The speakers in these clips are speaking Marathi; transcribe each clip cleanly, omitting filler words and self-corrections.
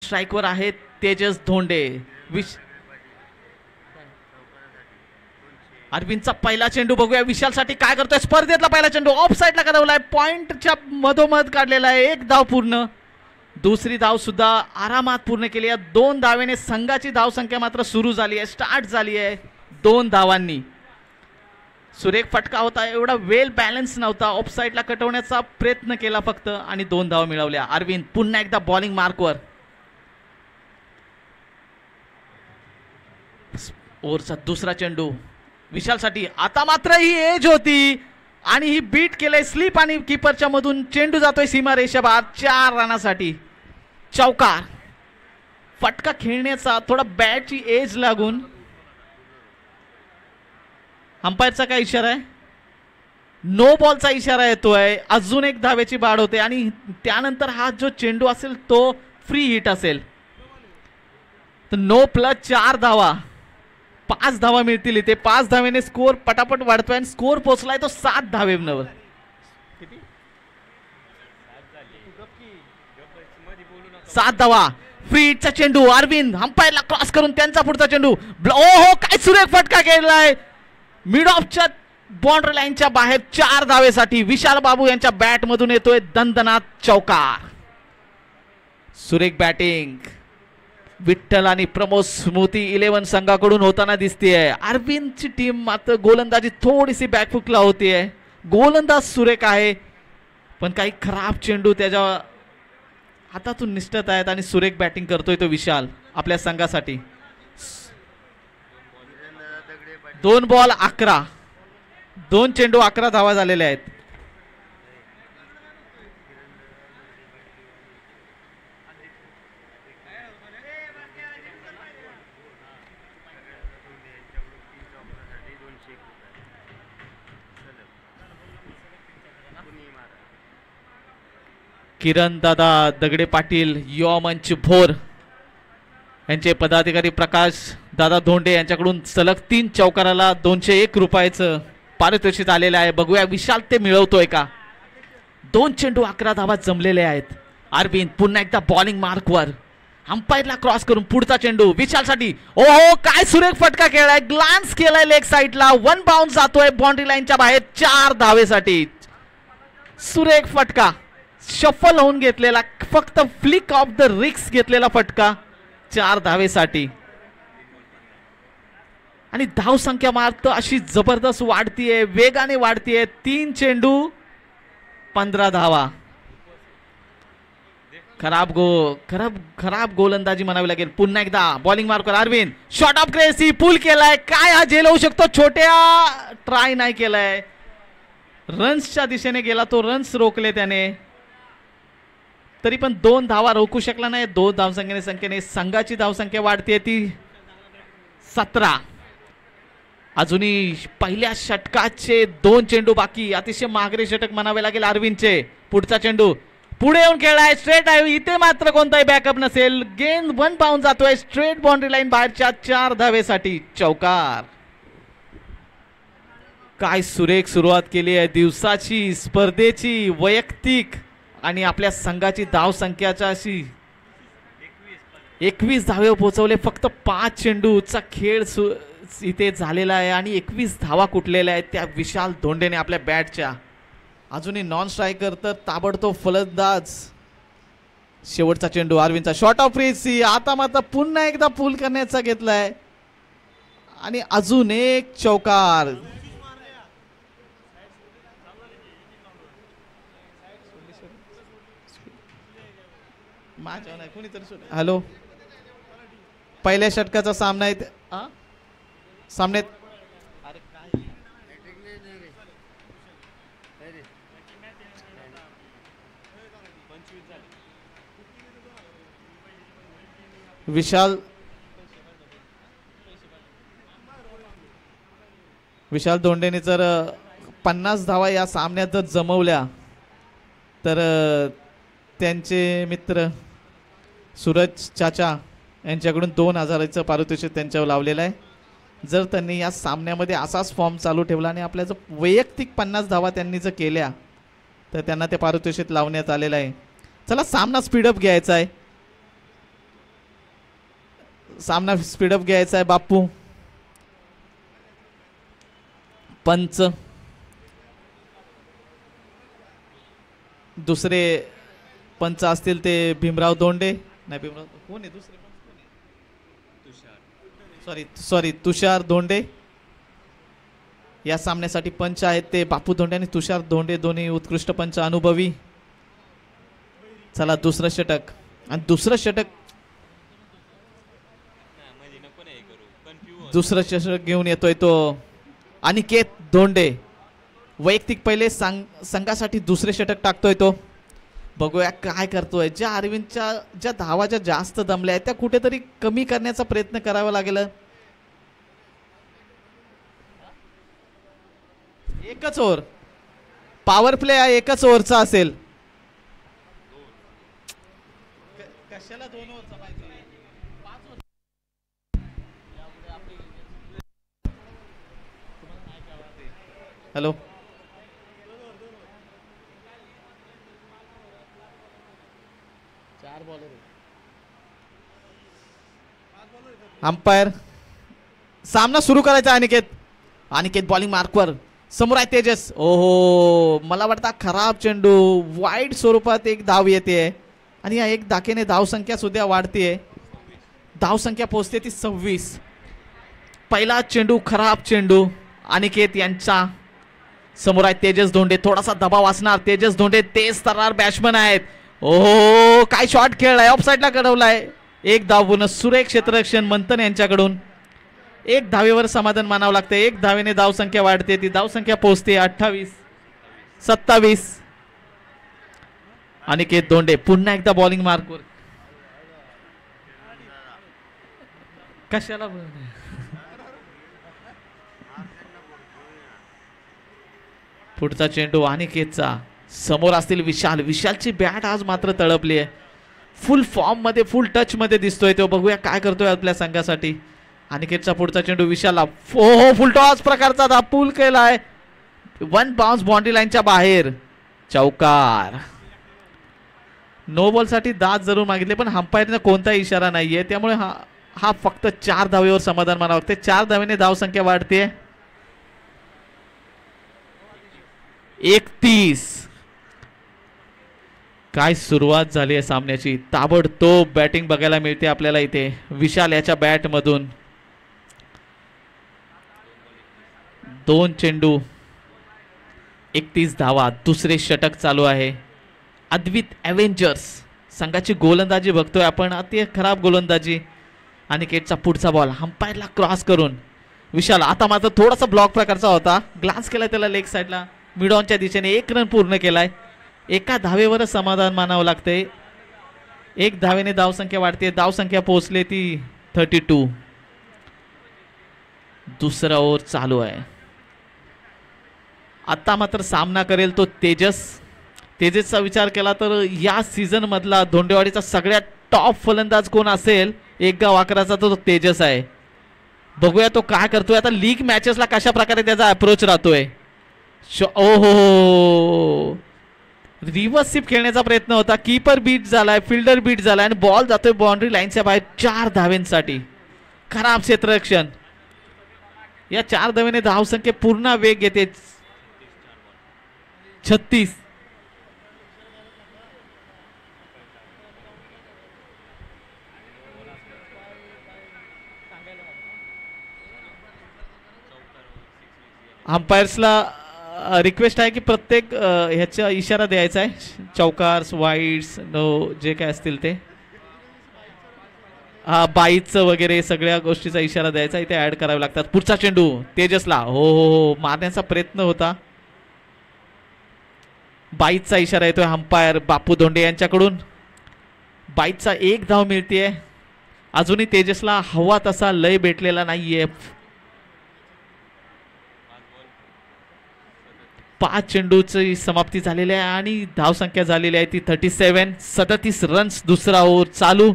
स्ट्राईकवर आहेत तेजस धोंडे. अरविंदचा पहिला चेंडू बघूया विशालसाठी काय करतोय. स्पर्धेतला पहिला चेंडू ऑफ साईडला कडवलाय, पॉइंटच्या मधोमध काढलेला आहे. एक धाव पूर्ण. दुसरी धाव सुद्धा आरामात पूर्ण केली आहे. 2 धावेने संघाची धावसंख्या मात्र सुरू झाली आहे, स्टार्ट झाली आहे 2 धावांनी. सुरेख फटका होता, एवढा वेल बॅलन्स नव्हता, ऑफ साईडला कटवण्याचा प्रयत्न केला फक्त आणि 2 धावा मिळवल्या. अरविंद पुन्हा एकदा बॉलिंग मार्कवर. ओव्हरचा दुसरा चेंडू विशालसाठी. आता मात्र ही एज होती आणि ही बीट केलंय स्लिप आणि कीपरच्या मधून चेंडू जातोय सीमा रेषेबाहेर 4 रनासाठी. चौकार. फटका खेळण्याचा थोडा बॅटची एज लागून. अंपायरचा काय इशारा आहे? नो बॉलचा इशारा येतोय. अजून एक धावेची बाड होते आणि त्यानंतर हा जो चेंडू असेल तो फ्री हिट असेल. तर नो प्लस 4 धावा, 5 धावा मिळतील इथे. 5 धावेने स्कोर पटापट वाढतोय आणि स्कोर पोहोचलाय तो 7 धावेवर. 7 धावा. फ्री हिटचा चेंडू अरविंद अंपायरला क्रॉस करून त्यांचा पुढचा चेंडू. ओहो काय सुरेख फटका केलाय मिड ऑफच्या बाउंड्री लाईनच्या बाहेर 4 धावेसाठी. विशाल बाबू यांच्या बॅट मधून येतोय दणदणात चौकार. सुरेख बॅटिंग विठ्ठल आणि प्रमोद स्मृती 11 संघाकडून होताना दिसतेय. अरविंदची टीम मात्र गोलंदाजी थोडीशी बॅकफुटला होतीये. गोलंदाज सुरेख आहे पण काही खराब चेंडू त्याच्या हातातून निष्ठत आहेत आणि सुरेख बॅटिंग करतोय तो विशाल आपल्या संघासाठी. 2 बॉल 11, 2 चेंडू 11 धावा झालेल्या आहेत. किरण दादा दगडे पाटील, युवा मंच भोर यांचे पदाधिकारी प्रकाश दादा धोंडे यांच्याकडून सलग 3 चौकाराला 201 रुपयाचं पारितोषिक आलेलं आहे. बघूया विशाल ते मिळवतोय का. 2 चेंडू 11 धावा जमलेले आहेत. अरविंद पुन्हा एकदा बॉलिंग मार्कवर. अंपायरला क्रॉस करून पुढचा चेंडू विशालसाठी. ओहो काय सुरेख फटका केलाय, ग्लान्स केलाय लेग साईडला. 1 बाउन्स जातोय बाउंड्री लाईनच्या बाहेर 4 धावेसाठी. सुरेख फटका शफल होऊन घेतलेला, फक्त फ्लिक ऑफ द रिक्स घेतलेला फटका 4 धावेसाठी. आणि धाव संख्या मात्र अशी जबरदस्त वाढतीये, वेगाने वाढतीये. 3 चेंडू 15 धावा. खराब गोलंदाजी म्हणावी लागेल. पुन्हा एकदा बॉलिंग मार्कवर अरविंद. शॉट ऑफ क्रेसी पुल केलाय. काय हा झेल होऊ शकतो. छोट्या ट्राय नाही केलाय, रन्सच्या दिशेने गेला तो, रन्स रोखले त्याने. तरी पण 2 धावा रोखू शकला नाही. 2 धावसंख्येने संघाची धावसंख्या वाढते ती 17. अजूनही पहिल्या षटकाचे 2 चेंडू बाकी. अतिशय माघारी षटक म्हणावे लागेल अरविंदचे. पुढचा चेंडू पुढे येऊन खेळलाय स्ट्रेट आहे. इथे मात्र कोणताही बॅकअप नसेल. गेंद 1 बाउन्स जातोय स्ट्रेट बाउंड्री लाईन बाहेरच्या 4 धावेसाठी. चौकार. काय सुरेख सुरुवात केली आहे दिवसाची, स्पर्धेची, वैयक्तिक आणि आपल्या संघाची धावसंख्याच्या अशी 21 धावे पोहोचवले. फक्त 5 चेंडूचा खेळ इथे झालेला आहे आणि 21 धावा कुठलेल्या आहेत त्या विशाल धोंडेने आपल्या बॅटच्या. अजूनही नॉन स्ट्रायकर तर ताबडतोब फलंदाज. शेवटचा चेंडू अरविंदचा. Shot of free. आता मात्र पुन्हा एकदा पूल करण्याचा घेतलाय आणि अजून एक चौकार. हॅलो, पहिल्या षटकाचा सामना आहे सामन्यात. विशाल धोंडेने जर 50 धावा या सामन्यात जर जमवल्या तर त्यांचे मित्र सूरज चाचा यांच्याकडून 2000चं पारितोषिक त्यांच्यावर लावलेलं आहे. जर त्यांनी या सामन्यामध्ये असाच फॉर्म चालू ठेवला आणि आपल्या जर वैयक्तिक 50 धावा त्यांनी जर केल्या तर त्यांना ते पारितोषिक लावण्यात आलेलं आहे. चला सामना स्पीडअप घ्यायचा आहे. सामना स्पीडअप घ्यायचा आहे बापू. पंच दुसरे पंच असतील ते भीमराव दोंडे, नाही भीमराव कोण आहे दुसरे, सॉरी तुषार दोंडे. या सामन्यासाठी पंच आहेत ते बापू धोंडे आणि तुषार धोंडे, दोन्ही उत्कृष्ट पंच, अनुभवी. चला दुसरं षटक, आणि दुसरं षटक घेऊन येतोय तो अनिकेत धोंडे. वैयक्तिक पहिले संघासाठी दुसरे षटक टाकतोय तो. बघूया काय करतोय. ज्या अरविंदच्या ज्या धावा ज्या जास्त दमल्या आहेत त्या कुठेतरी कमी करण्याचा प्रयत्न करावा लागेल. एकच ओव्हर पॉवर प्ले आहे, एकच ओव्हरचा असेल. कशाला 2 ओव्हरचा पाहिजे, 5 ओव्हर. हॅलो, अंपायर सामना सुरू करायचा. अनिकेत बॉलिंग मार्कवर, समोर आहे तेजस. ओहो, मला वाटतं खराब चेंडू, वाईट स्वरूपात एक धाव येते आणि या एक धाकेने धावसंख्या सुद्धा वाढते. धावसंख्या पोहोचते ती 26. पहिला चेंडू खराब चेंडू अनिकेत यांचा. समोर आहे तेजस धोंडे, थोडासा दबाव असणार. तेजस धोंडे तेज तर्रार बॅट्समन आहेत. ओहो, काय शॉट खेळलाय, ऑफ साईडला कडवलाय. एक धाव बोनस, सुरेख क्षेत्ररक्षण मंथन यांच्याकडून. एक धावेवर समाधान मानावं लागतं. एक धावेने धावसंख्या वाढते, ती धावसंख्या पोहोचते 28-27. अनिकेत धोंडे पुन्हा एकदा बॉलिंग मार्कवर. कशाला पुढचा चेंडू अनिकेतचा. समोर असतील विशालची बॅट आज मात्र तळपली आहे. फुल फॉर्म मध्ये, फुल टच मध्ये दिसतोय तो. बघूया काय करतोय आपल्या संघासाठी. अनिकेतचा पुढचा चेंडू विशालला. हो, फुल टॉस प्रकारचा धाव पूल केलाय. 1 बाउन्स बाउंड्री लाईनच्या बाहेर. चौकार. नो बॉल साठी दाद जरूर मागितले, पण अंपायरने कोणता इशारा नाहीये, त्यामुळे हा फक्त 4 धावेवर समाधान मानावं लागते. 4 धावेने धावसंख्या वाढते. 31. काय सुरुवात झाली आहे सामन्याची. ताबडतोब बॅटिंग बघायला मिळते आपल्याला इथे विशाल याच्या बॅट मधून. 2 चेंडू 31 धावा. दुसरे षटक चालू आहे. अद्वित एव्हेंजर्स संघाची गोलंदाजी बघतोय आपण, अति खराब गोलंदाजी. अनिकेतचा पुढचा बॉल अंपायरला क्रॉस करून विशाल. आता मात्र थोडासा ब्लॉक प्रकारचा होता, ग्लान्स केलाय त्याला लेग साईडला. मिड ऑनच्या दिशेने 1 रन पूर्ण केलाय. एका धावेवरच समाधान मानावं लागतंय. 1 धावेने धावसंख्या वाढते. धावसंख्या पोहोचली ती 32. दुसरा ओव्हर चालू आहे. आता मात्र सामना करेल तो तेजसचा विचार केला तर या सीझन मधला धोंडेवाडीचा सगळ्यात टॉप फलंदाज कोण असेल एक गाव आकाराचा तो तेजस आहे. बघूया तो काय करतोय. आता लीग मॅचेसला कशा प्रकारे त्याचा अप्रोच राहतोय. ओहो, रिव्हर्स स्वीप खेळण्याचा प्रयत्न होता. कीपर बीट झालाय, फिल्डर बीट झालाय आणि बॉल जातोय बाउंड्री लाईनच्या बाहेर 4 धावेंसाठी. खराब क्षेत्ररक्षण. या 4 धावेने धावसंख्या पूर्ण वेग येते. 36. अंपायर्सला रिक्वेस्ट आहे की प्रत्येक ह्याचा इशारा द्यायचा आहे. चौकार्स, वाईड्स, नो जे काय असतील ते, बाईचं वगैरे सगळ्या गोष्टीचा इशारा द्यायचा, इथे ऍड करावे लागतात. पुढचा चेंडू तेजसला. हो, मारण्याचा प्रयत्न होता. बाईचा इशारा येतोय अंपायर बापू धोंडे यांच्याकडून. बाईचा 1 धाव मिळतीये. अजूनही तेजसला हवा तसा लय भेटलेला नाहीये. 5 चेंडूची समाप्ती झालेली आहे आणि धावसंख्या झालेली आहे ती 37. 37 रन्स. दुसरा ओव्हर चालू.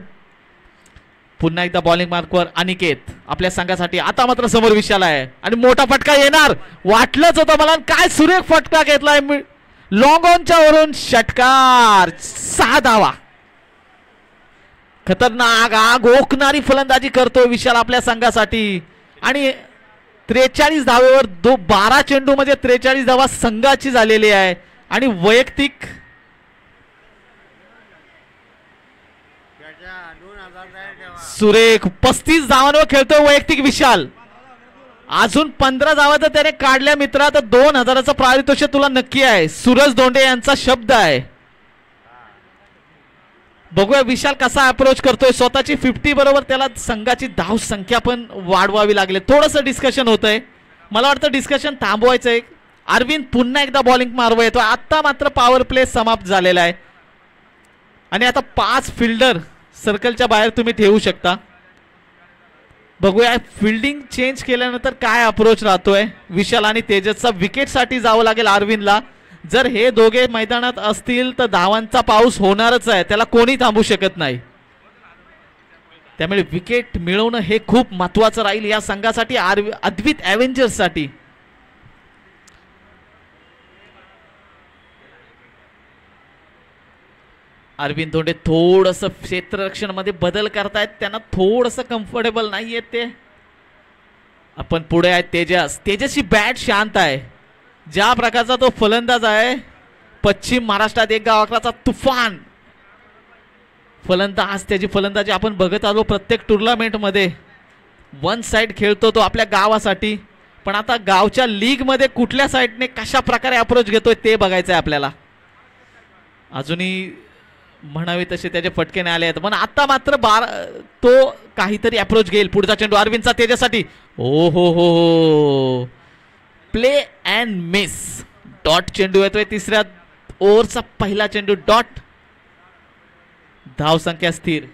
पुन्हा एकदा बॉलिंग मार्कवर अनिकेत आपल्या संघासाठी. आता मात्र समोर विशाल आहे आणि मोठा फटका येणार वाटलंच होतं मला. काय सुरेख फटका घेतलाय लॉंग ऑनच्या वरून. षटकार. 6 धावा. खतरनाक आग ओकणारी फलंदाजी करतो विशाल आपल्या संघासाठी आणि 43 धावेवर 12 चेंडू मध्ये 43 धावा संघाची झालेली आहे आणि वैयक्तिक सुरेख 35 धावांवर खेळतोय वैयक्तिक विशाल. अजून 15 धावा तर त्याने काढल्या मित्रा तर 2000चं पारितोषिक तुला नक्की आहे. सूरज धोंडे यांचा शब्द आहे. बघूया विशाल कसा अप्रोच करतोय. स्वतःची 50 बरोबर त्याला संघाची धाव संख्या पण वाढवावी लागली. थोडंसं डिस्कशन होतंय. मला वाटतं डिस्कशन थांबवायचंय. अरविंद पुन्हा एकदा बॉलिंग मारवा येतो. आता मात्र पॉवर प्ले समाप्त झालेला आहे आणि आता 5 फिल्डर सर्कलच्या बाहेर तुम्ही ठेवू शकता. बघूया फिल्डिंग चेंज केल्यानंतर काय अप्रोच राहतोय विशाल आणि तेजसचा. विकेटसाठी जावं लागेल अरविंदला. जर हे दोघे मैदानात असतील तर धावांचा पाऊस होणारच आहे. त्याला कोणी थांबू शकत नाही. त्यामुळे विकेट मिळवणं हे खूप महत्वाचं राहील या संघासाठी अद्वित ॲव्हेंजर्ससाठी. अरविंद धोंडे थोडंसं क्षेत्ररक्षण मध्ये बदल करतायत. त्यांना थोडंसं कम्फर्टेबल नाहीये ते. आपण पुढे आहेत तेजस. तेजसची बॅट शांत आहे. ज्या प्रकारचा तो फलंदाज आहे पश्चिम महाराष्ट्रात एक गावाचा तुफान फलंदाज. त्याची फलंदाजी आपण बघत आलो प्रत्येक टुर्नामेंट मध्ये. वन साइड खेळतो तो आपल्या गावासाठी. पण आता गावच्या लीग मध्ये कुठल्या साइडने कशा प्रकारे अप्रोच घेतोय ते बघायचं आहे आपल्याला. अजूनही म्हणावे तसे त्याचे फटके नाही आले आहेत. पण आता मात्र तो काहीतरी अप्रोच घेईल. पुढचा चेंडू अरविंदचा तेजससाठी. ओ हो प्ले अँड मिस. डॉट चेंडू येतोय. तिसऱ्या ओव्हरचा पहिला चेंडू डॉट. धाव संख्या स्थिर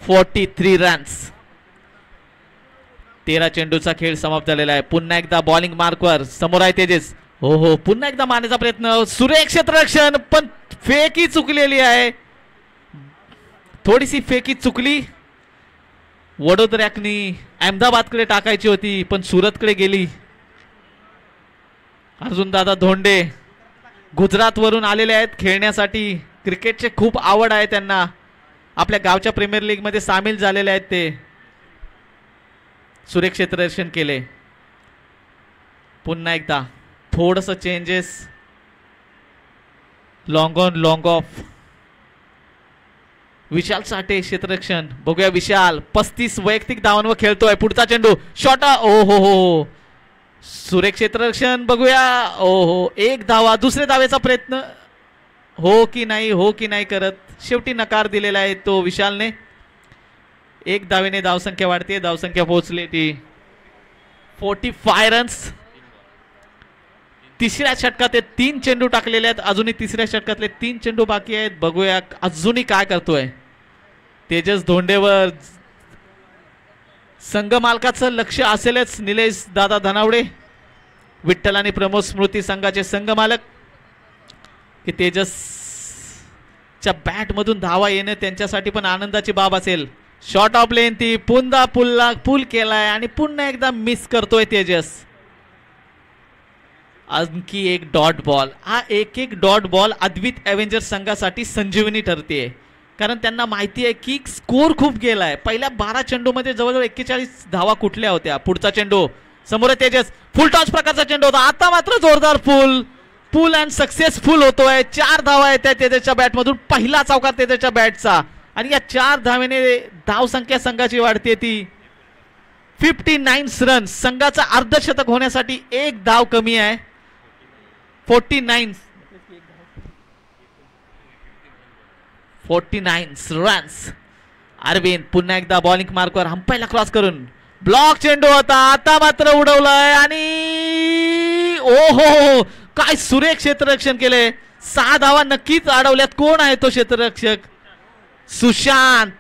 43 रन्स. 13 चेंडूचा खेळ समाप्त झालेला आहे. पुन्हा एकदा बॉलिंग मार्कवर समोर आहे तेजस. हो पुन्हा एकदा मारण्याचा प्रयत्न. सुरेख क्षेत्ररक्षण पण फेकी चुकलेली आहे. थोडीशी फेकी चुकली. वडोदऱ्याकनी अहमदाबादकडे टाकायची होती पण सुरतकडे गेली. अर्जुन दादा धोंडे गुजरात वरून आलेले आहेत खेळण्यासाठी. क्रिकेटचे खूप आवड आहे त्यांना. आपल्या गावच्या प्रीमियर लीग मध्ये सामील झालेले आहेत ते. सुरेख क्षेत्ररक्षण केले. पुन्हा एकदा थोडंसं changes. Long on long off. Vishal Sathe क्षेत्ररक्षण. बघूया विशाल 35 वैयक्तिक धावांवर खेळतोय. पुढचा चेंडू शॉट. ओ हो सुरेख क्षेत्ररक्षण. बघूया ओ एक धावा. दुसऱ्या धावेचा प्रयत्न हो की नाही करत. शेवटी नकार दिलेला आहे तो विशालने. एक धावेने धावसंख्या वाढते. धावसंख्या पोहोचली ती 45 रन्स. तिसऱ्या षटकात 3 चेंडू टाकलेले आहेत. अजूनही तिसऱ्या षटकातले 3 चेंडू बाकी आहेत. बघूया अजूनही काय करतोय तेजस धोंडेवर. संघ मालकाचं लक्ष असेलच. निलेश दादा धनावडे विठ्ठल आणि प्रमोद स्मृती संघाचे संघ मालक की तेजसच्या बॅट मधून धावा येणे त्यांच्यासाठी पण आनंदाची बाब असेल. शॉर्ट ऑफ लेन ती पुन्हा पुल केलाय आणि पुन्हा एकदा मिस करतोय तेजस. आणखी एक डॉट बॉल. हा एक डॉट बॉल अद्वित ॲव्हेंजर्स संघासाठी संजीवनी ठरते. कारण त्यांना माहिती आहे की स्कोर खूप गेलाय. पहिल्या 12 चेंडूमध्ये जवळजवळ 41 धावा कुठल्या होत्या. पुढचा चेंडू समोर तेजस. फुल टॉस प्रकारचा चेंडू होता. आता मात्र जोरदार पुल अँड सक्सेसफुल होतोय. 4 धावा येत आहेत तेजसच्या बॅटमधून. पहिला चौकार तेजसच्या बॅटचा आणि या 4 धावेने धाव संख्या संघाची वाढते ती 59 रन्स. संघाचा अर्धशतक होण्यासाठी एक धाव कमी आहे. 49 रन्स. अरविंद पुन्हा एकदा बॉलिंग मार्कवर अंपायरला क्रॉस करून ब्लॉक चेंडू होता. आता मात्र उडवलाय आणि ओहो काय सुरेख क्षेत्ररक्षण केले. 6 धावा नक्कीच अडवल्यात. कोण आहे तो क्षेत्ररक्षक? सुशांत.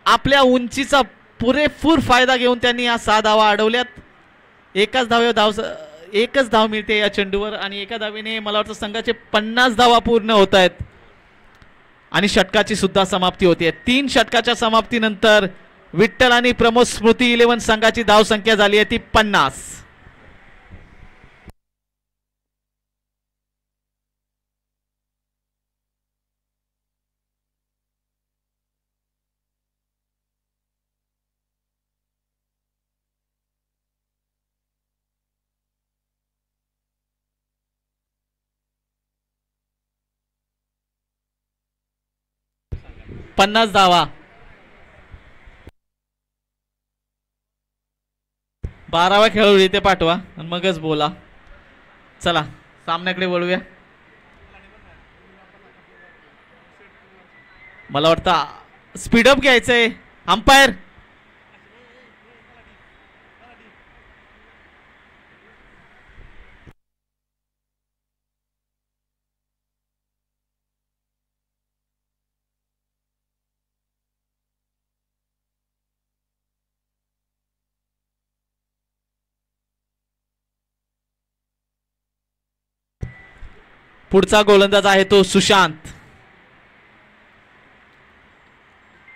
आपल्या उंचीचा पुरेपूर फायदा घेऊन त्यांनी या 6 धावा अडवल्यात. एकच धाव मिळते या चेंडूवर आणि एका धावेने मला वाटतं संघाचे 50 धावा पूर्ण होत आहेत आणि षटकाची सुद्धा समाप्ती होते. 3 षटकाच्या समाप्तीनंतर विठ्ठल आणि प्रमोद स्मृती 11 संघाची धाव संख्या झाली आहे ती 50. 50 धावा. 12वा खेळाडू इथे पाठवा आणि मगच बोला. चला सामन्याकडे वळूया. मला वाटतं स्पीडअप घ्यायचंय. अंपायर पुढचा गोलंदाज आहे तो सुशांत.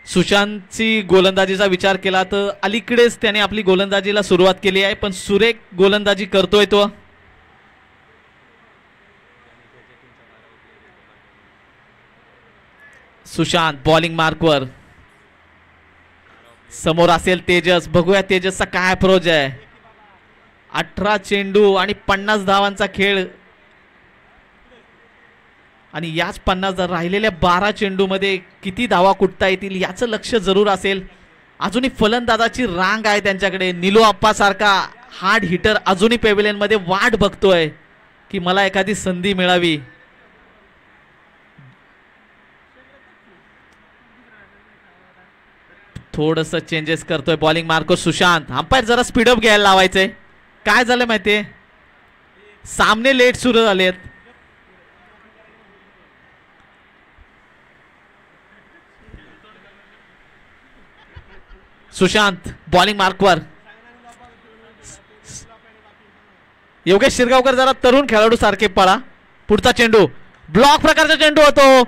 सुशांतची गोलंदाजीचा विचार केला तर अलीकडेच त्याने आपली गोलंदाजीला सुरुवात केली आहे, पण सुरेख गोलंदाजी करतोय तो. सुशांत बॉलिंग मार्कवर. समोर असेल तेजस. बघूया तेजसचा काय अप्रोच आहे. 18 चेंडू आणि 50 धावांचा खेळ आणि याच 50 राहिलेल्या 12 चेंडू मध्ये किती धावा कुठता येतील याचं लक्ष जरूर असेल. अजूनही फलंदाजाची रांग आहे त्यांच्याकडे. निलो आप्पा सारखा हार्ड हिटर अजूनही पेव्हिलियन मध्ये वाट बघतोय की मला एखादी संधी मिळावी. थोडस चेंजेस करतोय बॉलिंग मार्को सुशांत. अंपायर जरा स्पीडअप घ्यायला लावायचंय. काय झालं माहितीये, सामने लेट सुरू झालेत. सुशांत बॉलिंग मार्कवर. योगेश शिरगावकर जरा तरुण खेळाडू सारखे पळा. पुढचा चेंडू ब्लॉक प्रकारचा चेंडू होतो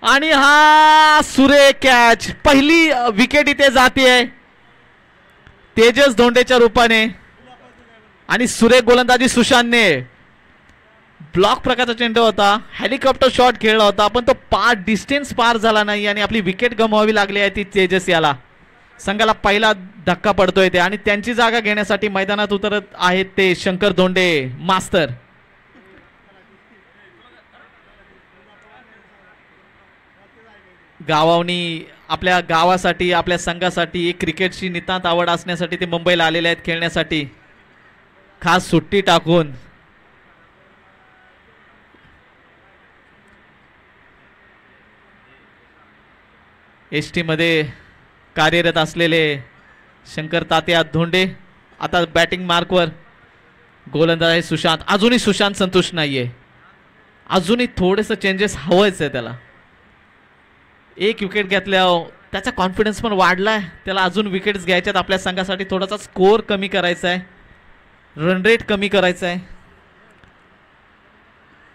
आणि हा सुरेख कॅच. पहिली विकेट इथे जाते तेजस धोंडेच्या रूपाने आणि सुरेख गोलंदाजी सुशांतने. ब्लॉक प्रकारचा चेंडू होता, हेलिकॉप्टर शॉट खेळला होता, पण तो डिस्टन्स पार झाला नाही आणि आपली विकेट गमवावी लागली आहे ती तेजस याला. संघाला पहिला धक्का पडतोय ते आणि त्यांची जागा घेण्यासाठी मैदानात उतरत आहेत ते शंकर धोंडे मास्तर. गावावनी आपल्या गावासाठी आपल्या संघासाठी एक क्रिकेटची नितांत आवड असण्यासाठी ते मुंबईला आलेले आहेत खेळण्यासाठी. खास सुट्टी टाकून एसटी मध्ये कार्यरत असलेले शंकर तात्या धोंडे आता बॅटिंग मार्कवर. गोलंदाज आहे सुशांत. अजूनही सुशांत संतुष्ट नाहीये. अजूनही थोडेस चेंजेस हवंच आहे त्याला. एक विकेट घेतल्यावर त्याचा कॉन्फिडन्स पण वाढलाय. त्याला अजून विकेट्स घ्यायच्यात आपल्या संघासाठी. थोडासा स्कोअर कमी करायचा आहे, रन रेट कमी करायचा आहे.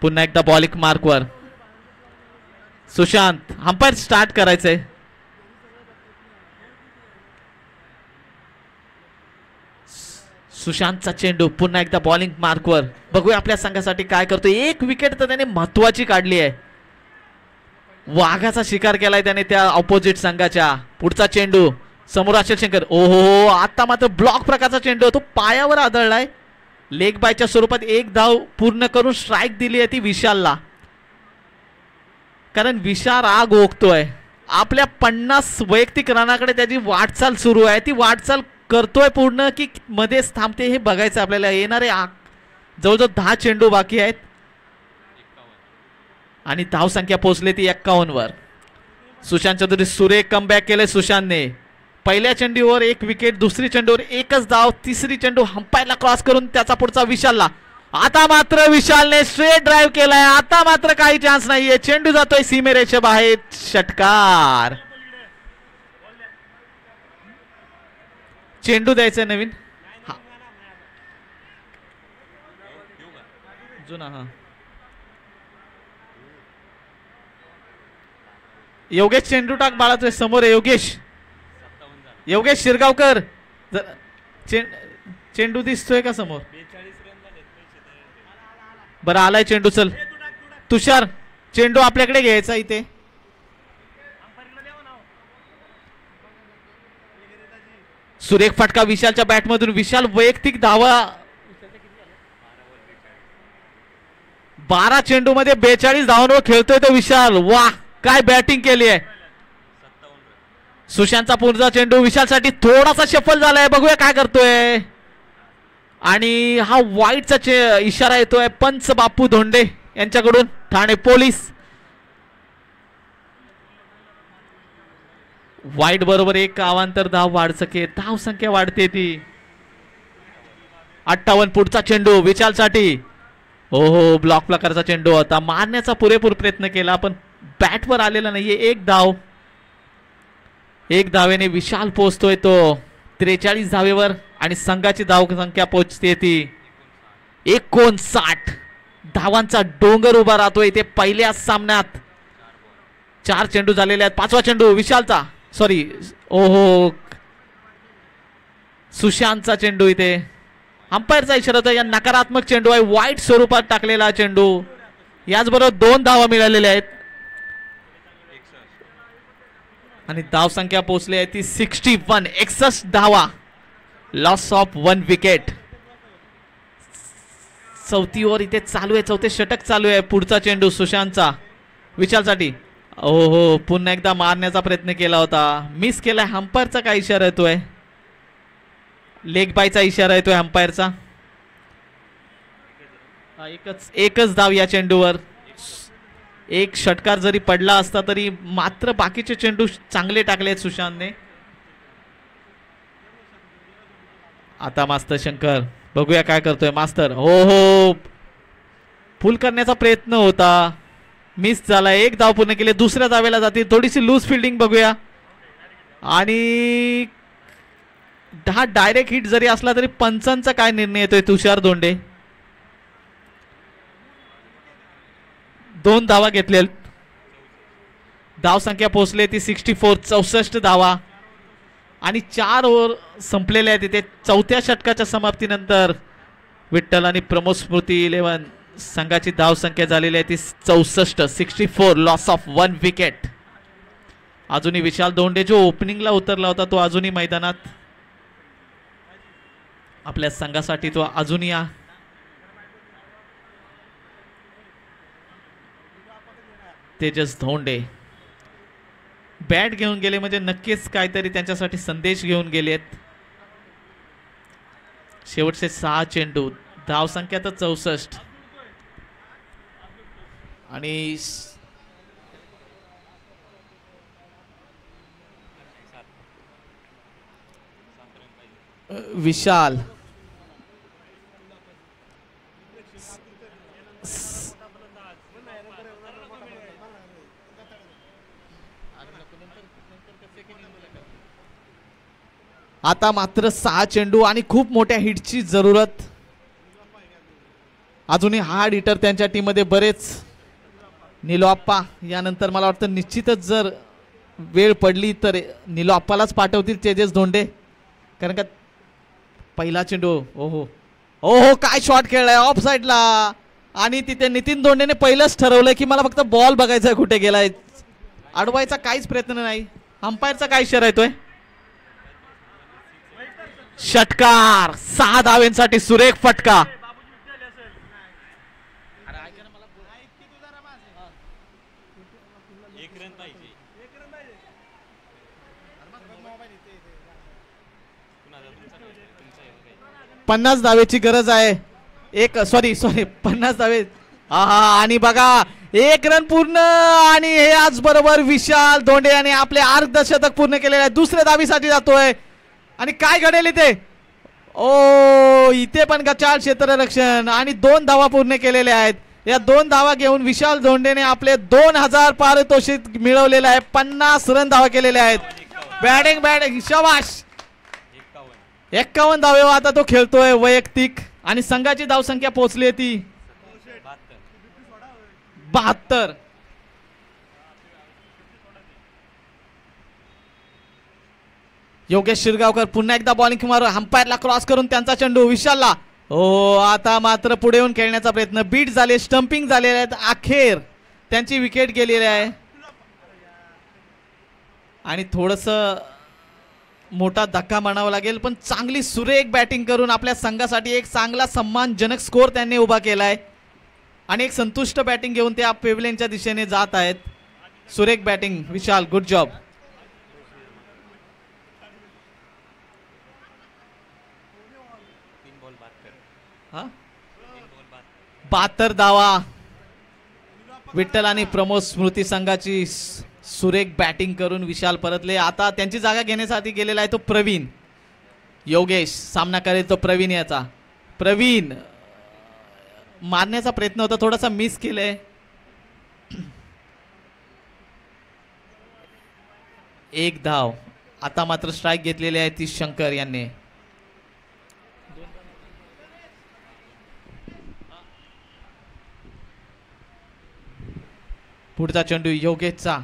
पुन्हा एकदा बॉलिंग मार्कवर सुशांत. अंपायर स्टार्ट करायचंय. सुशांतचा चेंडू पुन्हा एकदा बॉलिंग मार्कवर. बघूया आपल्या संघासाठी काय करतोय. एक विकेट तर त्याने महत्वाची काढली आहे. वाघाचा शिकार केलाय त्याने त्या ऑपोजिट संघाच्या. पुढचा चेंडू समोर असेल शंकर. ओहो, आता मात्र ब्लॉक प्रकारचा चेंडू तो पायावर आदळलाय. लेग बायच्या स्वरूपात एक धाव पूर्ण करून स्ट्राईक दिली आहे ती विशालला. कारण विशाल आग ओकतोय. आपल्या 50 वैयक्तिक रनाकडे त्याची वाटचाल सुरू आहे. ती वाटचाल करतोय पूर्ण की मध्येच थांबते हे बघायचं आपल्याला. येणारे जवळजवळ 10 चेंडू बाकी आहेत आणि धावसंख्या पोहोचली ती 51 वर. सुशांत चौधरी सुरेख कमबॅक केले सुशांतने. पहिल्या चेंडूवर एक विकेट, दुसरी चेंडूवर एकच धाव, तिसरी चेंडू अंपायरला क्रॉस करून त्याचा पुढचा विशालला. आता मात्र विशालने स्ट्रेट ड्राईव्ह केलाय. आता मात्र काही चान्स नाहीये. चेंडू जातोय सीमेरेषे बाहेर. षटकार. चेंडू द्यायचंय नवीन जुना. हा योगेश चेंडू टाक बाळा. समोर आहे योगेश. योगेश शिरगावकर. चेंडू दिसतोय का समोर? बरं आलाय चेंडू. चल तुषार, चेंडू आपल्याकडे घ्यायचा इथे. सुरेख फटका विशालच्या बॅटमधून. विशाल वैयक्तिक धावा. 12 चेंडू मध्ये 42 धावांवर खेळतोय तो विशाल. वाह, काय बॅटिंग केली आहे. सुशांतचा पुढचा चेंडू विशालसाठी थोडासा शफल झालाय, बघूया काय करतोय. आणि हा वाईटचा इशारा येतोय पंच बापू धोंडे यांच्याकडून, ठाणे पोलीस. वाईट बरोबर एक अवांतर धाव वाढ सके, धाव संख्या वाढते ती 58. पुढचा चेंडू विशालसाठी. हो ब्लॉक प्रकारचा चेंडू होता, मारण्याचा पुरेपूर प्रयत्न केला पण बॅटवर आलेला नाहीये. एक धावेने विशाल पोहोचतोय तो 43 धावेवर आणि संघाची धाव संख्या पोहोचते ती 59. धावांचा डोंगर उभा राहतोय इथे पहिल्या सामन्यात. 4 चेंडू झालेले आहेत. 5वा चेंडू विशालचा, सॉरी सुशांतचा चेंडू. इथे अंपायरचा इशारा होता, या नकारात्मक चेंडू आहे, वाईट स्वरूपात टाकलेला चेंडू. याचबरोबर 2 धावा मिळालेल्या आहेत आणि धाव संख्या पोहोचली आहे ती 61. 61 धावा, लॉस ऑफ 1 विकेट. चौथी ओव्हर इथे चालू आहे, चौथे षटक चालू आहे. पुढचा चेंडू सुशांतचा विशालसाठी. पुन्हा एकदा मारण्याचा प्रयत्न केला होता, मिस केलाय. अंपायरचा काय इशारा येतोय? लेग बायचा इशारा येतोय अंपायरचा. एकच धाव या चेंडूवर. एक षटकार जरी पडला असता तरी मात्र बाकीचे चेंडू चांगले टाकलेत सुशांतने. आता मास्तर शंकर, बघूया काय करतोय मास्तर. फुल करण्याचा प्रयत्न होता, मिस झाला. एक धाव पूर्ण केले, दुसऱ्या धावेला जाते. थोडीशी लूज फिल्डिंग बघूया. आणि हा डायरेक्ट हिट जरी असला तरी पंचांचा काय निर्णय येतोय तुषार धोंडे. 2 धावा घेतलेत, धाव संख्या पोहोचली ती 64. 64 धावा आणि 4 ओव्हर संपलेल्या आहेत इथे. चौथ्या षटकाच्या समाप्तीनंतर विठ्ठल आणि प्रमोद स्मृती 11 संघाची धाव संख्या झालेली आहे ती 64. 64, लॉस ऑफ 1 विकेट. अजूनही विशाल धोंडे जो ओपनिंगला उतरला होता तो अजूनही मैदानात आपल्या संघासाठी, तो अजूनही तेजस धोंडे बॅट घेऊन गेले म्हणजे नक्कीच काहीतरी त्यांच्यासाठी संदेश घेऊन गेलेत. शेवटचे 6 चेंडू, धाव संख्या तर 64 आणि विशाल आता मात्र 6 चेंडू आणि खूप मोठ्या हिटची जरूरत. अजूनही हार्ड हिटर त्यांच्या टीम मध्ये बरेच. निलोप्पा यानंतर मला वाटतं निश्चितच जर वेळ पडली तर निलोप्पालाच पाठवतील तेजस धोंडे, कारण का पहिला चेंडू. ओहो काय शॉट खेळलाय ऑफ साइडला. आणि तिथे नितीन धोंडेने पहिलंच ठरवलं की मला फक्त बॉल बघायचा कुठे गेलाय, अडवायचा काहीच प्रयत्न नाही. अंपायरचा काय इशारा येतोय? षटकार. 6 धावेंसाठी सुरेख फटका. पन्नास धावेची गरज आहे. 50 धावे. आणि बघा 1 रन पूर्ण आणि हे आज बरोबर विशाल धोंडे यांनी आपले अर्धशतक पूर्ण केलेले आहे. दुसऱ्या धावीसाठी जातोय आणि काय घडेल इथे? इथे पण गचाळ क्षेत्ररक्षण आणि 2 धावा पूर्ण केलेल्या आहेत. या 2 धावा घेऊन विशाल धोंडेने आपले 2000 पारितोषिक मिळवलेले आहे. 50 रन धावा केलेल्या आहेत. बॅटिंग शाबाश. 51 धावे आता तो खेळतोय वैयक्तिक आणि संघाची धाव संख्या पोहोचली ती 72. योगेश शिरगावकर पुन्हा एकदा बॉलिंग मारून अंपायरला क्रॉस करून त्यांचा चेंडू विशालला. आता मात्र पुढे येऊन खेळण्याचा प्रयत्न. बीट झाले, स्टंपिंग झालेले आहेत. अखेर त्यांची विकेट गेलेली आहे आणि थोडस मोठा धक्का म्हणावा लागेल, पण चांगली सुरेख बॅटिंग करून आपल्या संघासाठी एक चांगला सम्मानजनक स्कोर त्यांनी उभा केलाय आणि एक संतुष्ट बॅटिंग घेऊन ते पेव्हलियनच्या दिशेने जात आहेत. सुरेख बॅटिंग विशाल, गुड जॉब. हा 72 धावा विठ्ठल आणि प्रमोद स्मृती संघाची सुरेख बॅटिंग करून विशाल परतले. आता त्यांची जागा घेण्यासाठी गेलेला आहे तो प्रवीण. योगेश सामना करेल तो प्रवीण. याचा प्रवीण मारण्याचा प्रयत्न होता, थोडासा मिस केलंय. एक धाव. आता मात्र स्ट्राईक घेतलेली आहे ती शंकर यांनी. पुढचा चेंडू योगेशचा.